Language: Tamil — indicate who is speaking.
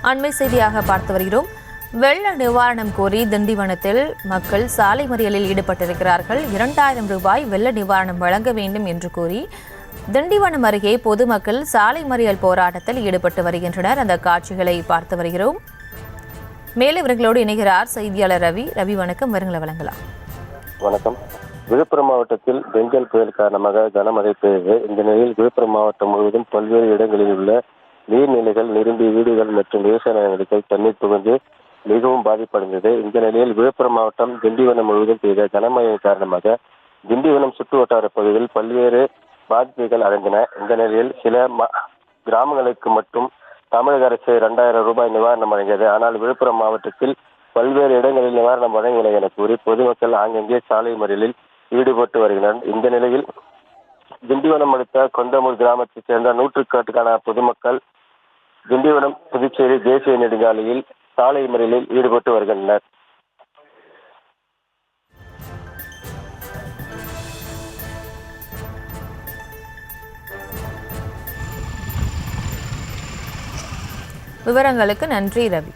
Speaker 1: அண்மை செய்தியாக பார்த்து வருகிறோம். வெள்ள நிவாரணம் கோரி திண்டிவனத்தில் மக்கள் சாலை மறியலில் ஈடுபட்டிருக்கிறார்கள். 2000 ரூபாய் வெள்ள நிவாரணம் வழங்க வேண்டும் என்று கூறி திண்டிவனம் அருகே பொதுமக்கள் சாலை மறியல் போராட்டத்தில் ஈடுபட்டு வருகின்றனர். அந்த காட்சிகளை பார்த்து வருகிறோம். மேலும் இவர்களோடு இணைகிறார் செய்தியாளர் ரவி. ரவி, வணக்கம். விவரங்களை வழங்கலாம்.
Speaker 2: வணக்கம். விழுப்புரம் மாவட்டத்தில் பெஞ்சல் புயல் காரணமாக கனமழை பெய்தது. இந்த நிலையில் விழுப்புரம் மாவட்டம் முழுவதும் பல்வேறு இடங்களில் உள்ள நீர்நிலைகள் நிரம்பி வீடுகள் மற்றும் விவசாய நிலங்களுக்கு தண்ணீர் புகுந்து மிகவும் பாதிப்படைந்தது. இந்த நிலையில் விழுப்புரம் மாவட்டம் திண்டிவனம் முழுவதும் பெய்த கனமழையின் காரணமாக திண்டிவனம் சுற்று வட்டார பகுதியில் பல்வேறு பாதிப்புகள் அடைந்தன. இந்த நிலையில் சில கிராமங்களுக்கு மட்டும் தமிழக அரசு 2000 ரூபாய் நிவாரணம் வழங்கியது. ஆனால் விழுப்புரம் மாவட்டத்தில் பல்வேறு இடங்களில் நிவாரணம் வழங்கவில்லை என கூறி பொதுமக்கள் ஆங்கங்கே சாலை மறியலில் ஈடுபட்டு வருகின்றனர். இந்த நிலையில் திண்டிவனம் அடுத்த கொண்டமூர் கிராமத்தைச் சேர்ந்த நூற்றுக்கணக்கான பொதுமக்கள் திண்டிவனம் புதுச்சேரி தேசிய நெடுஞ்சாலையில் சாலை மறியலில் ஈடுபட்டு வருகின்றனர்.
Speaker 1: விவரங்களுக்கு நன்றி ரவி.